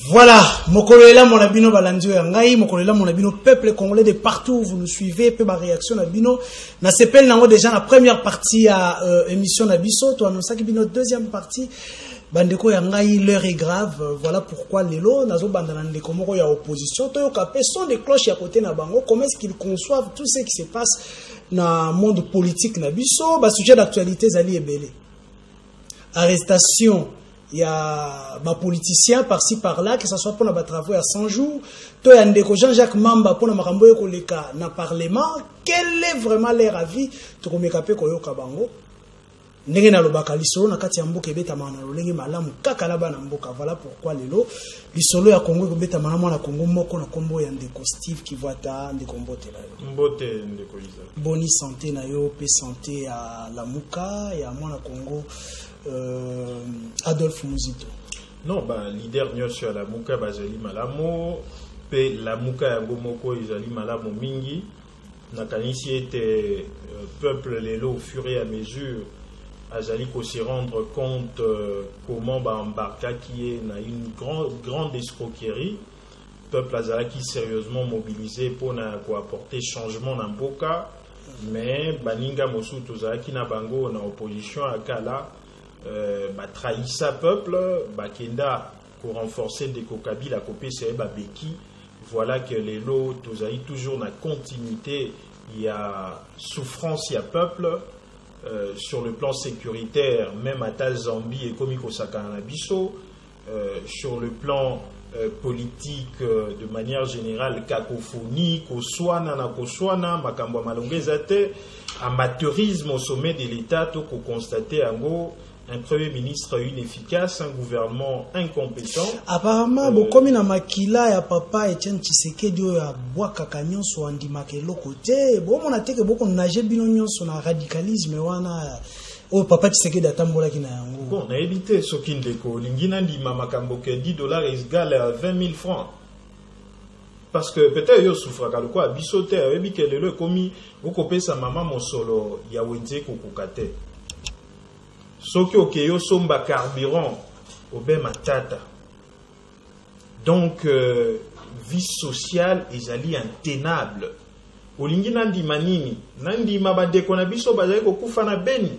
Voilà, Mokolela Monabino Balandio Yangai, Mokolela Monabino, peuple congolais de partout, vous nous suivez, peu ma réaction Nabino. Na s'appelle nango déjà la première partie à émission Nabiso, toi annonce qui notre deuxième partie. Bandeko Yangai, l'heure est grave, voilà pourquoi Lelo, Nazo Bandana Ndeko Moko ya opposition, Toyo Kapé, son des cloches à côté Nabango, comment est-ce qu'ils conçoivent tout ce qui se passe dans le monde politique Nabiso, bah sujet d'actualité Zali Ebele. Arrestation. Il y a des politiciens par-ci par-là, que ce soit pour les travaux à 100 jours. Toi, il y a Jean-Jacques Mamba pour le Parlement. Quel est vraiment leur avis? Tu peux me caper koyo kabango. Ndenge na lobaka lisolo na kati ya mboka ebeta mana lolenge malamu kaka laba na mboka. Voilà pourquoi lelo lisolo ya Congo ebeta mana mwana Congo moko na kombo ya ndeko Steve Kivata ndeko mbote la yo. Mbote ndeko Isa. Boni santé na yo, pe santé à la muka ya mwana Congo. Adolphe Muzito. Non, bah, leader nyosho à la muka bazali malamo, pe la muka ya ngomoko izali malamo mingi. Nakanisi était peuple lelo au fur et à mesure azali ko se rendre compte comment ba embarka qui est na une grande escroquerie. Peuple azala qui sérieusement mobilisé pour na ko apporter changement dans mboka, mais baninga mosuto zala qui na bango na opposition à kala trahir sa peuple, kenda pour renforcer des Kabila copé c'est Beki. Voilà que les lots toujours dans la continuité, il y a souffrance, il y a peuple sur le plan sécuritaire, même à ta Zambie et comme Sakanabiso, sur le plan politique de manière générale, cacophonie, Koswana, Nakoswana, Makamba Malongezate, amateurisme au sommet de l'État, tout constater en gros. Un premier ministre inefficace, un gouvernement incompétent. Apparemment, comme na makila ya papa Etienne Tshisekedi ya bwaka kanyonso andimaka lokote, bon on a été que beaucoup nager bino nyonso na radicalisme wana o papa Tshisekedi atambola kina yango. Bon, na évité soki ndeko lingina ndima makambo ke $10 is égal à 20 000 francs. Parce que peut-être yo souffra kaloko abisote ebi ke lelo komi okopesa mama mosolo ya wenze kokukate. Soki okeyo somba carburant obe matata. Donc vie sociale ezali intenable. Olingi nandi manini nandi mabandeko na biso bazali kokufa na Beni.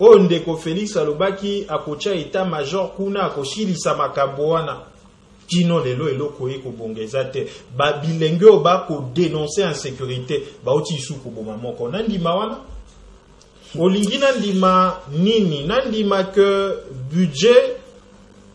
O ndeko Félix alobaki akocha état major kuna akosilisa makambo wana. Kino lelo eloko eko bongeza te ba bilenge oba ko dénoncer insécurité ba oti isuku boma moko nandi mawana. Olingi nandima nini nandima que budget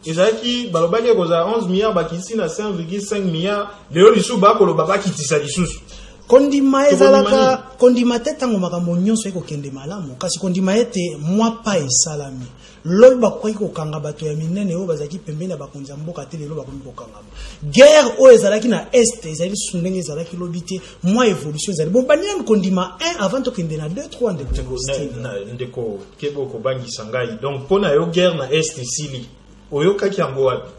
ezaki balobaki koza 11 milliards bakisi na 5,5 milliards leo lisu bakolo baba kitisa lisusu kondima ezalaka kondima tetango makambo nyonso eko kende malamu kasi kondima ete moi pa esalami lolo bakoki kokanga bato ya minene oyo bazaki pembeni ya bakonzi ya mboka te lelo bakoki kokangama guerre oyo ezalaki na este ezali lisu ndenge ezalaki lobi te moi évolution ezali bon banini kondima 1 avant tokende na 2 3 ndeko kebo kobangisa ngai donc mpona yo guerre na este esili oyokaki yango wapi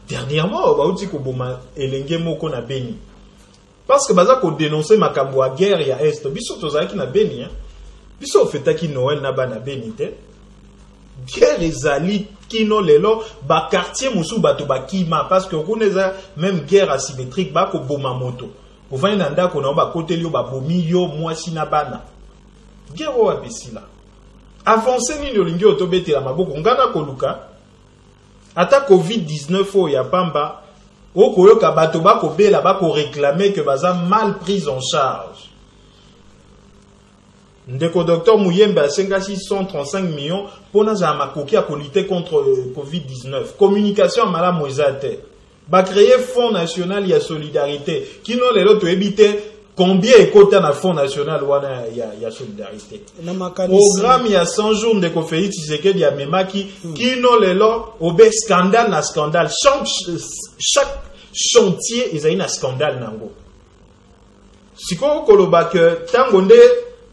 dernièrement bauti koboma elenge moko na Beni parce que baza ko dénoncer makambo ya guerre ya est biso tozalaki na Beni hein biso ofetaki Noël na bana Beni te guerre ezali kino lelo ba quartier musu bato bakima parce que okuneza même guerre asymétrique ba ko boma moto ovani na ndako na ba koteli yo ba bomi yo mwasi na bana guerre wa pesila avancer nini olingi otobetela maboko ngana koluka ata Covid-19 o ya pamba okoyoka bato bako bela bako réclamer que baza mal prise en charge. Ndeko docteur Mouyembe a 635 millions pour nous amakoki à lutter contre Covid-19. Communication mala moizate. Ba créer fonds national ya solidarité. Kino lelo to ebite combien ekota na fonds national wana ya solidarité. Programme ya 100 jours ndeko Félix Tshisekedi ya memaki kino lelo obe scandale na scandale. Chaque chantier ezali na scandale nango. Siko koloba ke tango nde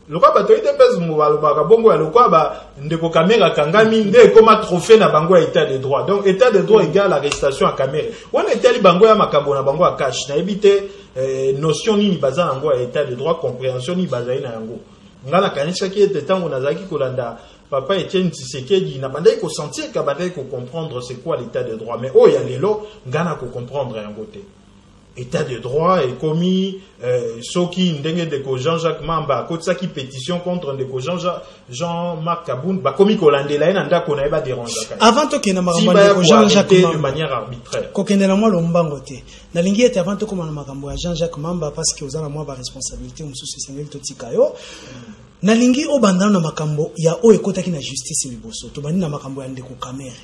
lokwa bato ite pese mobaloba bongo ya lokwa ba ndeko kamera kangami nde koma trophée na bango ya état de droit. Donc état de droit égale arrestation à caméra. On etali bango ya makambo na bango ya cash na ebite notion nini baza nango ya état de droit compréhension ni bazali na yango. Ngana kanisa ki ete tango nazaki kolanda papa Etienne Tshisekedi n'a pas d'ailleurs qu'on sentir qu'à pas d'ailleurs qu'on comprendre c'est quoi l'état de droit. Mais oh, il y a les lots, Ghana qu'on comprendre un côté. État de droit est commis, Soki Ndenge de Jean-Jacques Mamba, à côté ça qui pétition contre Ndeko Jean-Marc Kaboun, bah commis Holandais là, n'anda qu'on n'avait pas dérangé. Avant tout qu'il y a Jean-Jacques Mamba de manière arbitraire. Quand il y a la moi l'ombangoté, la ligne était avant tout comme on a Jean-Jacques Mamba parce que vous avez moi la responsabilité, on se souvient de Tikayo. Na lingi o bandana na makambo ya o ekota ki na justice liboso to bani na makambo ya ndeko kamere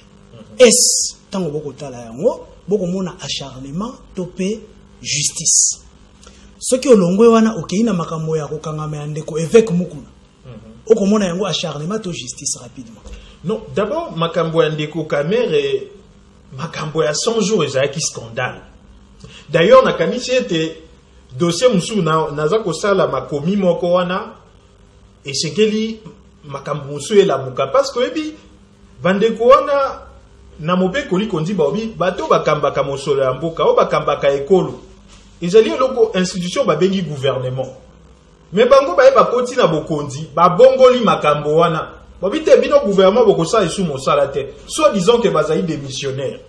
es tango boko tala yango boko mona acharnement to pe justice soki olongwe wana okei na makambo ya kokangama ya ndeko évêque mukuna okomona yango acharnement to justice rapidement. Non, d'abord makambo ya ndeko kamere makambo ya 100 jours ezaki scandale. D'ailleurs nakanisi ete dossier musu naza kosala makomi moko wana et c'est que makambo musu la muka parce que ebi bandeko wana na mope koli kondi baobi bato bakamba ka mosolo ya mboka o bakamba ka ekolo ezali loko institution babengi gouvernement mais bango baye bakoti na bokondi babongoli makambo wana babi te bino gouvernement bokosa esu mosala te soit disons que bazali démissionnaire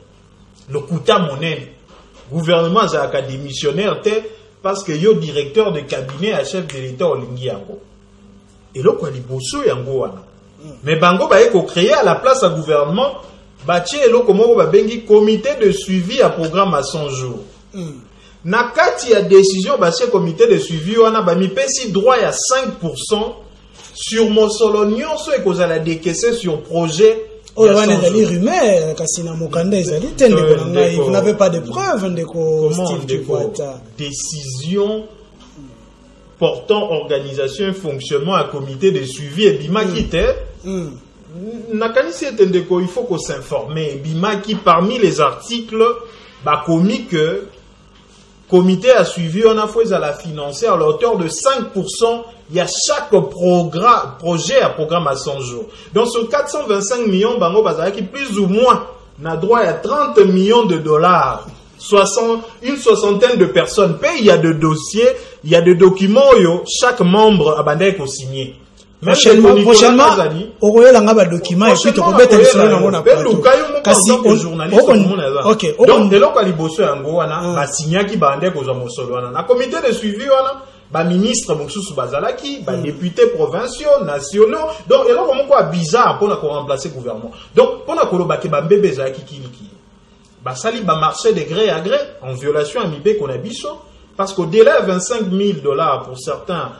le kuta monene gouvernement za ka démissionnaire te parce que yo directeur de cabinet à chef de l'état olingi yango et là, quoi, les bosseux yango wana. Mais bango ba eko créer à la place à gouvernement, batie elo komo ba bengi comité de suivi à programme à 100 jours. Na kati ya décision batie comité de suivi wana ba mi pesi droit ya 5% sur mosolo nyonso ekozala décaissé sur projet. Oh, on a des rumeurs, Kassina Mokanda, vous n'avez pas de preuves, ndeko Steve Kikwata. Décision portant organisation et fonctionnement à comité de suivi et bima qui était nakanisi etendeko il faut qu'on s'informe bima qui parmi les articles bah commis que comité a suivi on a fait à la financer à la hauteur de 5% il y a chaque projet à programme à 100 jours donc sur 425 millions bango bazaki plus ou moins n'a droit à 30 millions de dollars une soixantaine de personnes payent, il y a des dossiers, il y a des documents, chaque membre a bandé pour signer. Prochainement, on va y avoir des documents et puis tu peux mettre sur le nom. Kasi ok. Donc dès lors qu'il bosse en Goana, ba signer qui bandé pour Zomosoloana. La comité de suivi wana, ba ministre Moksusu Bazalaki, ba députés provinciaux, nationaux. Donc et là comment quoi bizarre pour remplacer le gouvernement. Donc pour la kolobake ba bébé zaki ki. Bah, ça li ba marché de gré à gré en violation à Mibé qu'on a biso parce qu'au-delà de $25 000 pour certains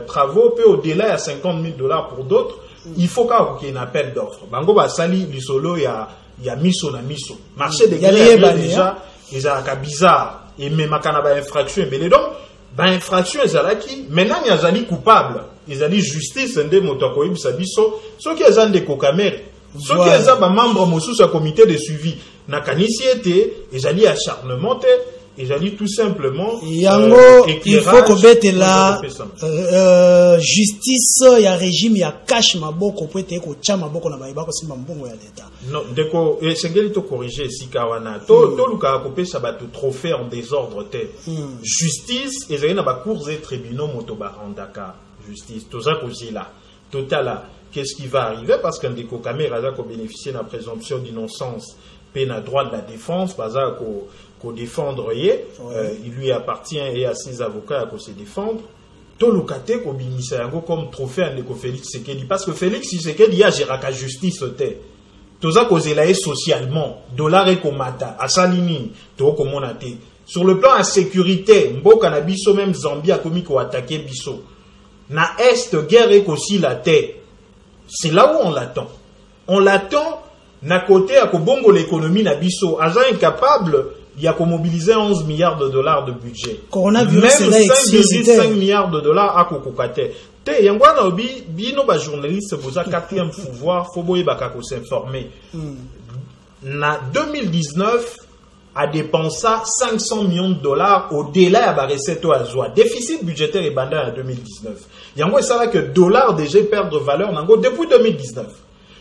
travaux, puis au-delà à $50 000 pour d'autres, il faut qu'il y ait un appel d'offres. Bango ba sali lisolo ya miso na miso. Marché de gré à gré déjà, ils ont bizarre et même makana ba infraction mais donc ba infraction ezalaki maintenant il y a zali coupable, ils ont dit justice ndé motoko ibisa biso, ceux qui ont des kokamere. Ceux qui ont membre mosusu à comité de suivi na kanisi ete ezali acharnement te ezali tout simplement yango il faut que bete la justice ya régime ya cash maboko po ete ko cha maboko na bayeba ko simba mbongo ya leta non deko esengeli to corriger sika wana to luka ko pesa bato trophée en désordre te justice ezali na ba cours et tribunaux moto ba randaka justice toza kozila totala qu'est-ce qui va arriver parce qu'un des caméras a bénéficié de la présomption d'innocence peine à droit de la défense, baza ko défendre il lui appartient et à ses avocats à se défendre. To lukate ko bimisa yango comme trophée à ndeko Félix Tshisekedi parce que Félix Tshisekedi a géré la justice te. Toza ko zelaye socialement, dollar et komata, asalini, to ko monate. Sur le plan de sécurité, mboka na biso même Zambie a commis ko attaquer biso. Na est guerre et aussi la terre. C'est là où on l'attend. On l'attend na côté à Kobongo l'économie na biso agent incapable il y a qu'on mobiliser 11 milliards de dollars de budget coronavirus même 5,5 milliards de dollars à kokokate te yangwana obi bino ba journaliste boza quatrième pouvoir faut boye bakako s'informer na 2019 a dépensé 500 millions de dollars au-delà de la recette à Zoa. Déficit budgétaire est bandé en 2019. Yango ça là que dollars déjà perdre valeur nango depuis 2019.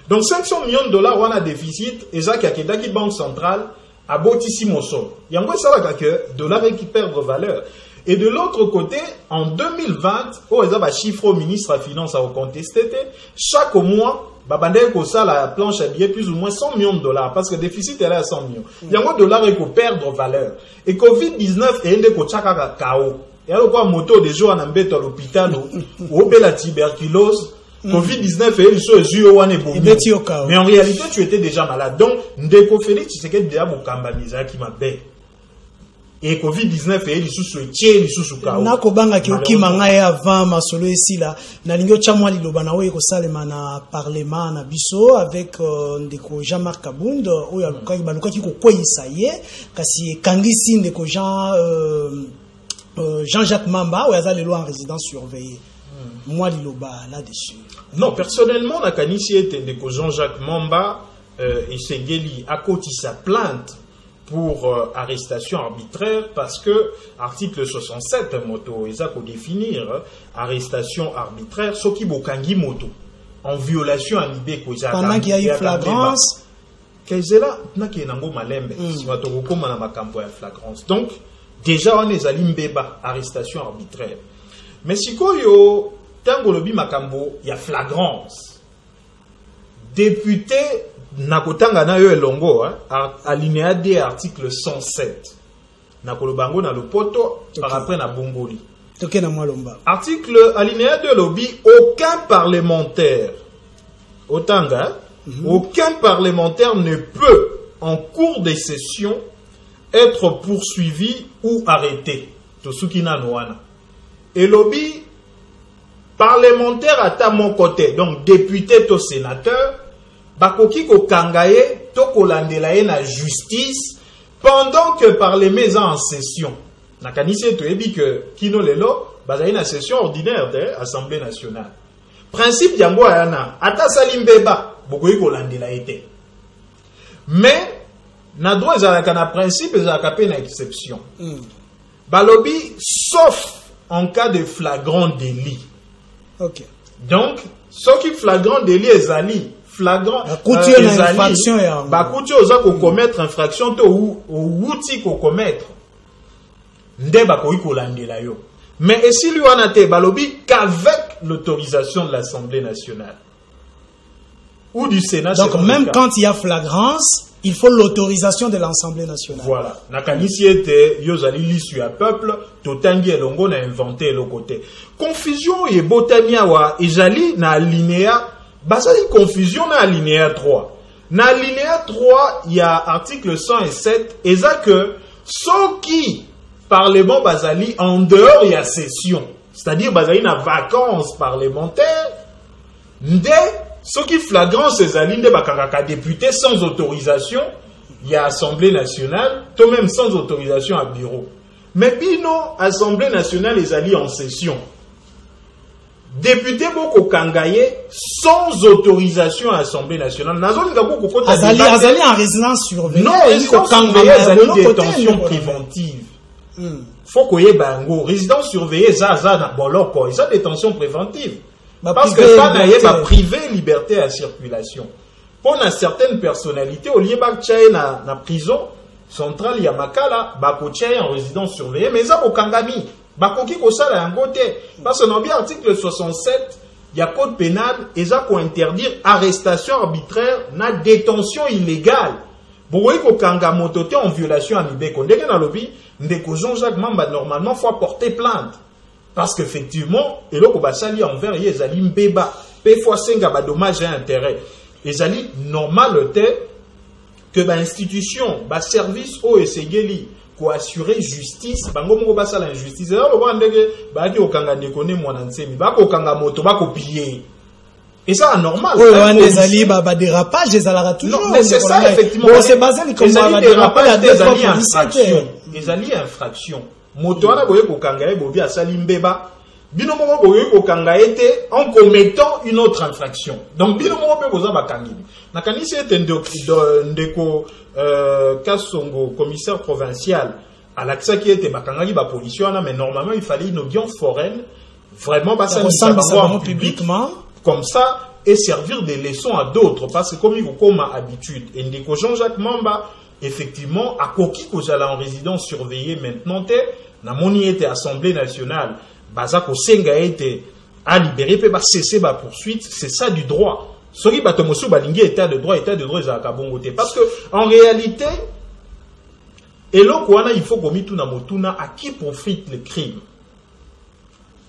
Donc 500 millions de dollars on a déficit et ça qui a qui banque centrale a botissimo mosso. Yango ça là que dollars qui perdre valeur. Et de l'autre côté, en 2020, au chiffre au ministre de la Finance a contesté, chaque mois, babandé ko ça la planche à billets plus ou moins 100 millions de dollars parce que le déficit est là à 100 millions. Il y a un dollar et ko perdre valeur. Et Covid-19 est ende ko chaka KO. Et alors quoi moto des jours en embête à l'hôpital ou la tuberculose. Covid-19 est mais en réalité tu étais déjà malade. Donc ndeko Félix tu sais que déjà bokambaniza qui m'appelle. Et Covid-19 est sous kao. Nako banga ki okima ngai avant masolo esila na lingio chamwa liloba na oye ko salema na parlement na biso avec ndeko Jean-Marc Kabund oyo aluka baluka ki ko kweyisa ye kasi kangisi ndeko Jean-Jacques Mamba oyo azali loi en résidence surveillée. Moi liloba là-dessus. Non, personnellement na kanisi était ndeko Jean-Jacques Mamba et Segeli a koti sa plainte pour arrestation arbitraire parce que article 67 moto eza ko définir arrestation arbitraire soki bokangi moto en violation à libeko eza pendant qu'il y a eu flagrance kezela na ki nango malembe si bato kokoma na makambo ya flagrance. Donc déjà on ezali mbeba arrestation arbitraire mais sikoyo tango lobi makambo ya flagrance député nakotanga na yo elongo alinéa D article 107 nakolobango na lopoto par après na bongoli tokena mwalomba article alinéa 2 lobi aucun parlementaire otanga aucun parlementaire ne peut en cours de session être poursuivi ou arrêté tosuki na noana et lobi parlementaire à mon côté donc député to sénateur bakoki ko kangaye to kolandela ye na justice pendant que parlement est en session. Nakanisi to ebi que kino lelo bazali na session ordinaire de Assemblée nationale. Principe yango ayana ata salimbeba bokoki kolandela ete. Mais na droit ezalaka na principe ezalaka pe na exception. Balobi sauf en cas de flagrant délit. OK. Donc ce qui flagrant délit ezali flagrant infraction bakuti oza ko commettre infraction to ou wuti ko commettre nde bakoki kolandela yo mais esi lui wana te balobi qu'avec l'autorisation de l'Assemblée nationale ou du Sénat. Donc même quand il y a flagrance il faut l'autorisation de l'Assemblée nationale. Voilà. Nakanisi ete yozali lisu ya peuple totangi elongo na inventé le côté confusion et botania wa ezali na alinéa basali confusion na alinéa 3. Na alinéa 3, il y a article 107, et ça que ceux qui parlement basali en dehors il y a session, c'est-à-dire basali na vacances parlementaires, nde ceux qui flagrant ces alignes bakaka député sans autorisation, il y a Assemblée nationale, tout même sans autorisation à bureau. Mais bino Assemblée nationale les alliés en session. Député Boko Kangaye sans autorisation à l'Assemblée nationale. Azali en résidence surveillée. Non, résidence surveillée, Azali détention préventive. Faut qu'il y ait bango. Résidence surveillée, ça na boloko. Ça détention préventive. Parce que ça n'a pas privé liberté à circulation. Pour certaines personnalités, au lieu de na prison centrale Yamakala, bako en résidence surveillée, mais ça au Kangami. Bakoki ko sala yango te parce que dans l'article 67 il y a code pénal et ça ko interdire arrestation arbitraire na détention illégale. Bokoki ko kanga motote en violation à libeko ndenge na lobi ndeko Jean-Jacques Mamba normalement faut porter plainte parce qu'effectivement eloko basali envers ye ezali mbeba pe fois senga ba dommage et intérêt ezali normal te que ba institution ba service o esegeli ko assurer justice bango moko basala injustice là lo ba ndenge ba ki okanga ndeko ne mwana nsemi ba ko kanga moto ba ko piller et ça normal oui on des ali ba dérapage des alara toujours non mais c'est ça effectivement c'est basé comme ba dérapage des alliés infraction des alliés infraction moto wana boye ko kanga e bobi asali mbeba bino moko boye ko kanga ete en commettant une autre infraction donc bino moko pe boza ba kangi na kanisi ete ndeko Kasongo, commissaire provincial, à l'accès qui était bakangaki ba policier, mais normalement il fallait une audience foraine, vraiment passer publiquement, comme ça, et servir des leçons à d'autres, parce que comme il faut comme habitude, et ndeko Jean-Jacques Mamba, effectivement, à Koki Kozala en résidence surveillée maintenant, na moni était Assemblée nationale, bazako senga était à libérer, peut pas cesser ma poursuite, c'est ça du droit. soki bato mosusu balingi état de droit ezalaka bongo te. Parce que en réalité eloko wana il faut komituna motuna à qui profite le crime.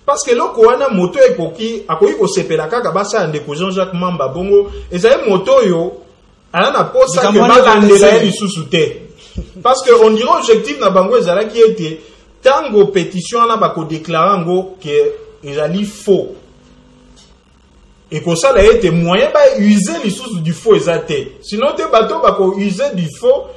Parce que eloko wana moto akoki kosepela kaka basa ndeko Jean-Jacques Mamba bongo ezali moto yo ala na posa ke balandela lisusu te. Parce que on dirait objectif na bango ezalaki ete tango pétition na bako déclarer ngo que ezali faux. Et que ça a été moyen ba user les sources du faux exacté. Sinon te bateau bako user du faux,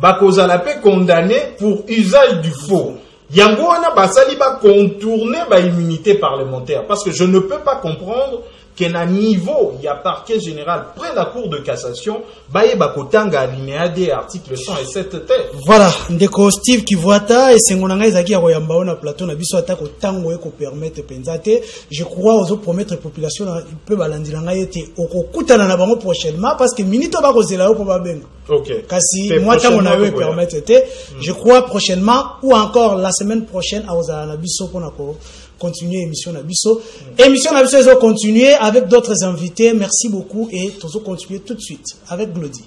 bako la paix condamné pour usage du faux. Yango wana basali ba contourner ba immunité parlementaire parce que je ne peux pas comprendre qu'à niveau il y a parquet général près la cour de cassation baye bakotanga alinéa D article 107 T. Voilà, ndeko Steve Kivuata et sengonanga ezaki ya koyamba ona plateau na biso atako tango eko permettre penzate. Je crois aux autres promettre population peut balandilanga yete okokutana na bango prochainement parce que minito ba kozela yo po ba benga. OK. Kasi moi tango na yo permettre te. Je crois prochainement ou encore la semaine prochaine à ozala na biso pona ko continuer émission Nabiso. Émission Nabiso, continuer avec d'autres invités. Merci beaucoup et toujours continuer tout de suite avec Glody.